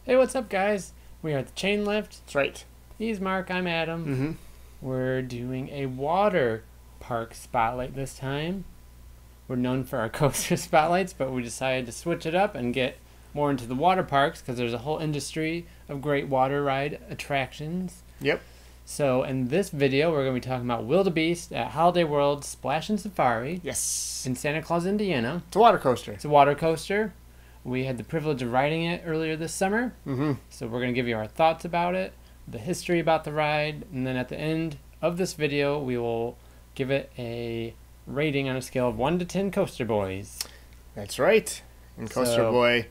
Hey, what's up, guys? We are at the Chain Lift. That's right. He's Mark, I'm Adam. Mm-hmm. We're doing a water park spotlight this time. We're known for our coaster spotlights, but we decided to switch it up and get more into the water parks because there's a whole industry of great water ride attractions. Yep. So in this video, we're going to be talking about Wildebeest at Holiday World Splashin' Safari Yes. in Santa Claus, Indiana. It's a water coaster. It's a water coaster. We had the privilege of riding it earlier this summer. Mm-hmm. So we're going to give you our thoughts about it, the history about the ride, and then at the end of this video, we will give it a rating on a scale of 1 to 10 Coaster Boys. That's right. And Coaster So, Boy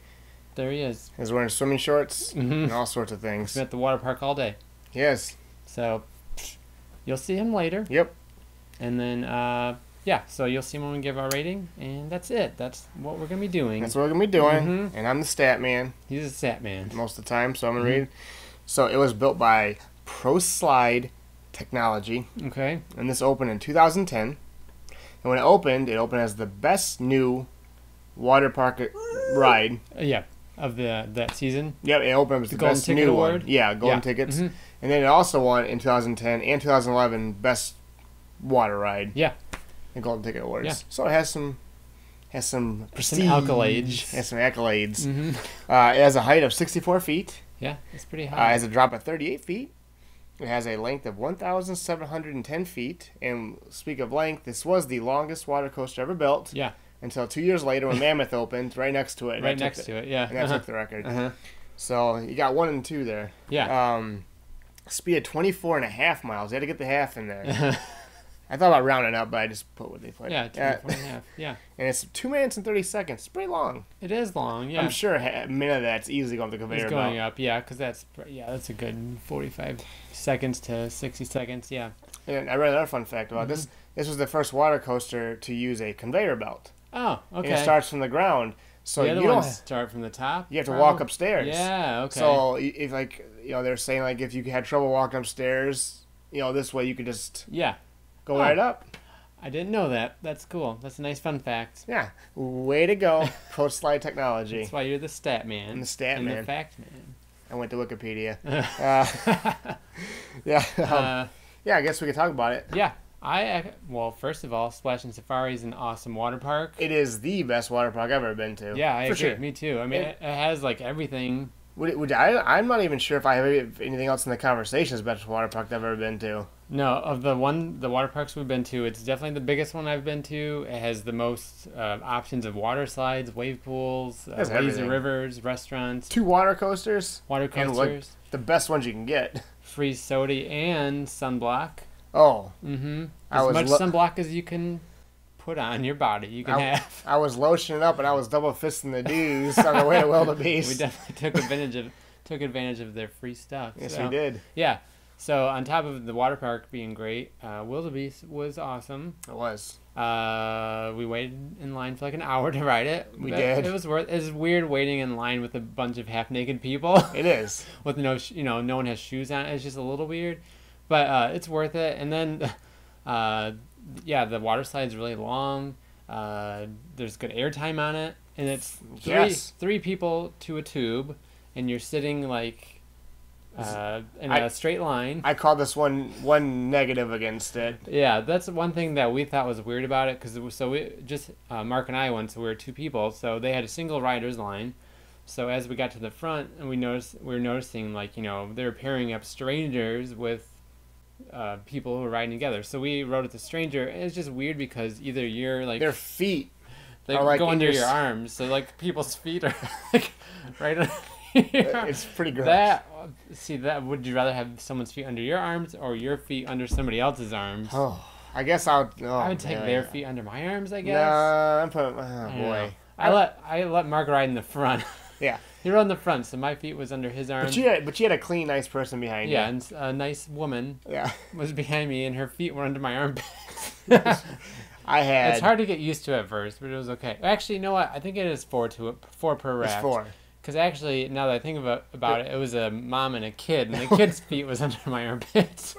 There he is. is wearing swimming shorts Mm-hmm. and all sorts of He's things. been at the water park all day. Yes. So you'll see him later. Yep. And then, yeah, so you'll see him when we give our rating, and that's it. That's what we're going to be doing. That's what we're going to be doing. Mhm. And I'm the stat man He's a sat man. most of the time, so I'm going to read. So it was built by ProSlide Technology, Okay. and this opened in 2010. And when it opened as the best new water park ride. Yeah, of that season. Yep, it opened as The the Golden best Ticket new Award? one. Yeah, golden Yeah. tickets. Mhm. And then it also won in 2010 and 2011 best water ride. Yeah. The Golden Ticket Awards. Yeah. So it has some prestige. accolades. Has some accolades. Mm-hmm. It has a height of 64 feet. Yeah, it's pretty It high. has a drop of 38 feet. It has a length of 1,710 feet. And speak of length, this was the longest water coaster ever built. Yeah. Until 2 years later when Mammoth opened right next to it. Right next to it, yeah. And that took the record. Uh-huh. So you got 1 and 2 there. Yeah. Speed of 24 and a half miles. They had to get the half in there. I thought about rounding up, but I just put what they put. Yeah, 24 and a half. Yeah. And it's 2 minutes and 30 seconds. It's pretty long. It is long, yeah. I'm sure a minute of that's easily going to the conveyor It's going belt. up, yeah, because that's a good 45 seconds to 60 seconds, yeah. And I read another fun fact about this. This was the first water coaster to use a conveyor belt. Oh, okay. And it starts from the ground. So the other you don't ones start from the top? you have to walk upstairs. Yeah, okay. So if they're saying like if you had trouble walking upstairs, this way you could just yeah. go right up. I didn't know that. That's cool. That's a nice fun fact. Yeah. Way to go, ProSlide Technology. That's why you're the stat man. I'm the stat and man. the fact man. I went to Wikipedia. Yeah. Yeah, I guess we could talk about it. Yeah. Well, first of all, Splashin' Safari is an awesome water park. It is the best water park I've ever been to. Yeah, I for agree. sure. Me too. I mean, it has like everything. I'm not even sure if I have anything else in the conversation as best water park I've ever been to. No, of the water parks we've been to, it's definitely the biggest one I've been to. It has the most options of water slides, wave pools, Has lazy everything. rivers, restaurants, 2 water coasters. water And, coasters, the best ones you can get. free soda, and sunblock. Oh. Mm-hmm. I As was much lo- sunblock as you can put on your body, you can have. I was lotioning up and I was double fisting the dudes on the way to Wildebeest. We definitely took advantage of their free stuff. Yes, so. we did. Yeah. So on top of the water park being great, Wildebeest was awesome. It was. We waited in line for like an hour to ride it. We But did. It was it's weird waiting in line with a bunch of half naked people. It is. With no one has shoes on. It's just a little weird, but it's worth it. And then, yeah, the water slide's really long. There's good airtime on it, and it's three people to a tube, and you're sitting like in a straight line. I called this one negative against it. Yeah, that's one thing that we thought was weird about it, because Mark and I went, so we were 2 people, so they had a single rider's line. So as we got to the front, and we were noticing like they were pairing up strangers with people who were riding together. So we rode with a stranger, and it's just weird because either you're like Their feet they are like go in under your your arms, so like people's feet are like right under your arm. It's pretty gross. Would you rather have someone's feet under your arms or your feet under somebody else's arms? Oh, I guess I would take their feet under my arms, I guess. Nah, I'm putting. Oh I don't boy. know. I let Mark ride in the front. Yeah. He rode in the front, so my feet was under his arms. But you had a clean, nice person behind you. Yeah, and a nice woman Yeah. was behind me, and her feet were under my armpits. I had. It's hard to get used to at first, but it was okay. Actually, you know what? I think it is 4 per raft. It's 4. Because actually, now that I think about it, it was a mom and a kid, and the kid's feet was under my armpits.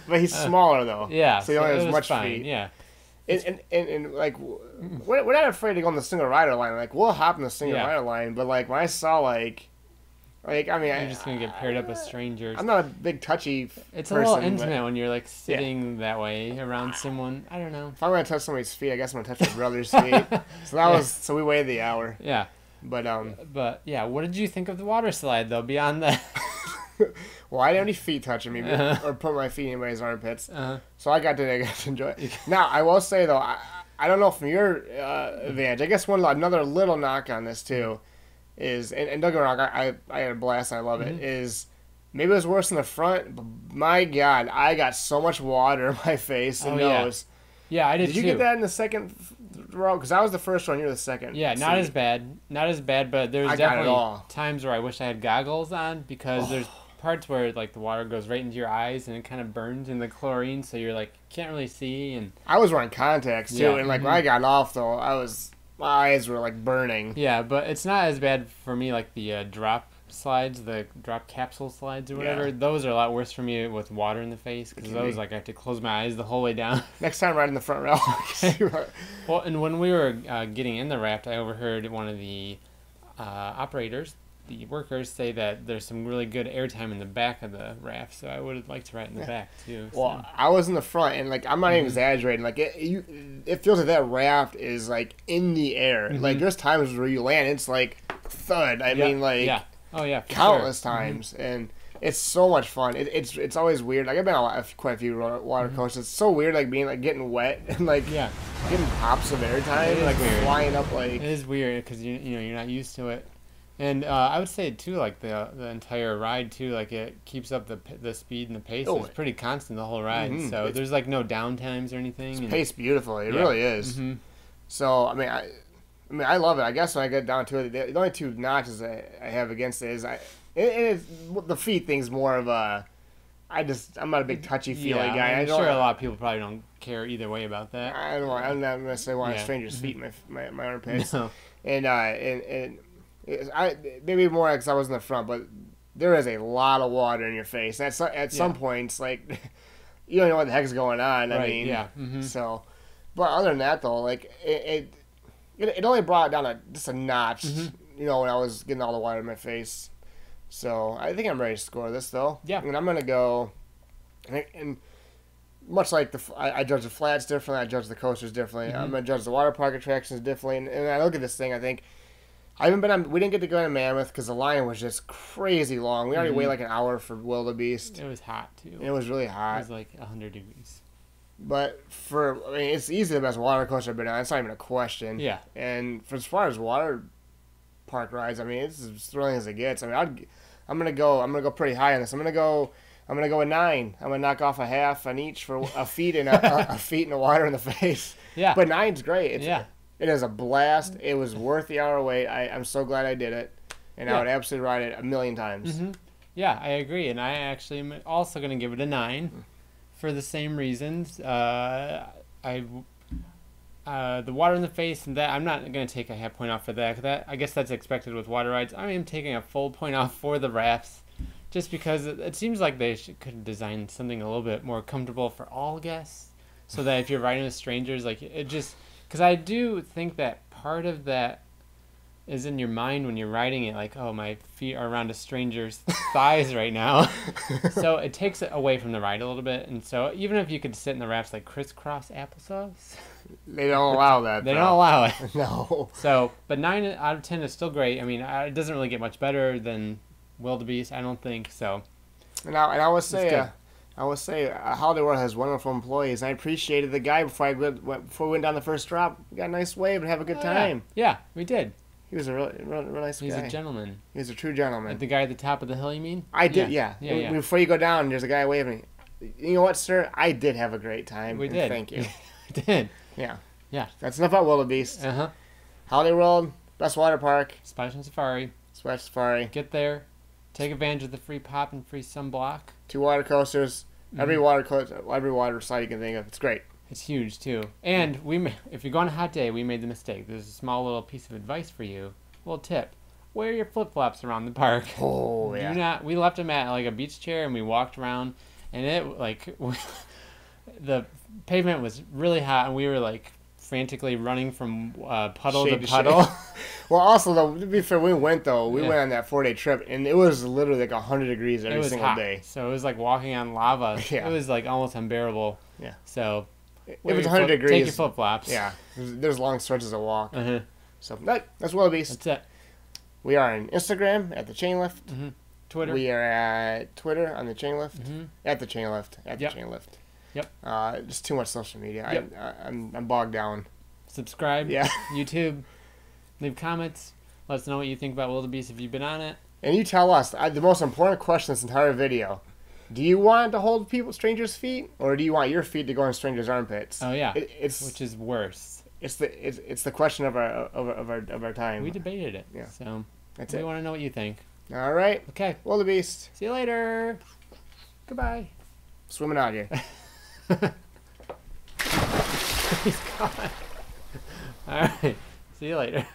But he's smaller though. Yeah, So he only it has was much fine, feet. Yeah. And like, we're not afraid to go on the single rider line. Like, we'll hop in the single Yeah. rider line. But like, when I saw like Like, I mean, You're just gonna get paired up with strangers. I'm not a big touchy It's person, a little but intimate when you're like sitting that way around someone. I don't know. if I'm gonna touch somebody's feet, I guess I'm gonna touch my brother's feet. So we waited the hour. Yeah. But yeah, what did you think of the water slide though? Beyond that. Well, I didn't have any feet touching me or put my feet in anybody's armpits, so I got to enjoy it. Now, I will say though, I don't know from your advantage. I guess another little knock on this too is, and don't get me wrong, I had a blast. I love it. Is maybe it was worse in the front, but my God, I got so much water in my face and nose. Yeah, I did too. too. Did you get that in the second row? Because I was the first one. You're the second. Yeah, not as bad. Not as bad, but there's definitely times where I wish I had goggles on because there's parts where like the water goes right into your eyes and it kind of burns in the chlorine, so you're like can't really see. And I was wearing contacts too, and like when I got off though, my eyes were like burning. Yeah, but it's not as bad for me like the drop slides, the drop capsule slides or whatever. Yeah. Those are a lot worse for me with water in the face because those like I have to close my eyes the whole way down. Next time, right in the front row. Well, and when we were getting in the raft, I overheard one of the operators, the workers, say that there's some really good airtime in the back of the raft, so I would like to ride in the back too. So. Well, I was in the front, and like I'm not even exaggerating. Like it feels like that raft is like in the air. Like there's times where you land, it's like thud. I mean, like countless times, and it's so much fun. It's always weird. Like I've been on quite a few water coasters. It's so weird, like being like getting wet and like getting pops of airtime, like weird. Flying up. Like it is weird because you're not used to it. And I would say too, like the entire ride too, like it keeps up the speed and the pace. It's pretty constant the whole ride. So there's like no downtimes or anything. It's paced beautifully. It really is. So I mean, I love it. I guess when I get down to it, the only two notches I have against it is the feet thing's more of a. I'm not a big touchy feely guy. I'm sure a lot of people probably don't care either way about that. I'm not necessarily want a stranger's feet in my armpits. No. And maybe more because I was in the front, but there is a lot of water in your face. At some points, like you don't know what the heck's going on. I mean, so. But other than that, though, like it only brought it down just a notch. You know, when I was getting all the water in my face. So I think I'm ready to score this, though. Yeah. And I'm gonna go, and much like I judge the flats differently. I judge the coasters differently. I'm gonna judge the water park attractions differently. And I look at this thing, I think. We didn't get to go to Mammoth because the line was just crazy long. We already waited like an hour for Wildebeest. It was hot, too. It was really hot. It was like 100 degrees. But it's easily the best water coaster I've been on. It's not even a question. Yeah. And as far as water park rides, I mean, it's as thrilling as it gets. I mean, I'm gonna go pretty high on this. I'm gonna go with 9. I'm gonna knock off a half on each for a feet and a feet in the water in the face. Yeah. But 9's great. It is a blast. It was worth the hour wait. I'm so glad I did it, and I would absolutely ride it a million times. Yeah, I agree, and I actually am also going to give it a 9 for the same reasons. The water in the face and that I'm not going to take a half point off for that. That I guess that's expected with water rides. I am taking a full point off for the rafts, just because it seems like they could design something a little bit more comfortable for all guests, so that if you're riding with strangers, like it just. Because I do think that part of that is in your mind when you're riding it, like, oh, my feet are around a stranger's thighs right now. So it takes it away from the ride a little bit. And so even if you could sit in the rafts like crisscross applesauce. They don't allow that. They don't allow it. No. So, but 9 out of 10 is still great. I mean, it doesn't really get much better than Wildebeest, I don't think. So. And I would say... Holiday World has wonderful employees. I appreciated the guy before we went down the first drop. We got a nice wave and have a good time. Yeah, we did. He was a real nice guy. He's a gentleman. He's a true gentleman. Like the guy at the top of the hill, you mean? I did, yeah. Before you go down, there's a guy waving. You know what, sir? I did have a great time. We did. Thank you. We did. Yeah. Yeah. That's enough about Wildebeest. Holiday World, best water park. Splashin Safari. Splash Safari. Get there. Take advantage of the free pop and free sunblock. 2 water coasters. Every water slide you can think of. It's great. It's huge too. And if you go on a hot day, we made the mistake. There's a small little piece of advice for you. A little tip: wear your flip flops around the park. Oh yeah. We left them at like a beach chair and we walked around, and it like the pavement was really hot and we were like frantically running from puddle to puddle. Well, also though, to be fair, we went on that 4-day trip, and it was literally like 100 degrees every single hot. day. So it was like walking on lava. Yeah. It was like almost unbearable. Yeah. So if it's 100 degrees, take your flip flops. Yeah. There's long stretches of walk. So that's Wildebeest. That's it. We are on Instagram at the Chain Lift. Twitter. We are at Twitter on the Chain Lift. At the Chain Lift. At the Chain Lift. Yep. Just too much social media. Yep. I'm bogged down. Subscribe. Yeah. YouTube. Leave comments. Let us know what you think about Wildebeest if you've been on it. And you tell us the most important question this entire video. Do you want to hold strangers' feet, or do you want your feet to go in strangers' armpits? Oh yeah. It's which is worse. It's the question of our time. We debated it. Yeah. So that's it. We want to know what you think. All right. Okay. Wildebeest. See you later. Goodbye. Swimming out here. He's gone. All right. See you later.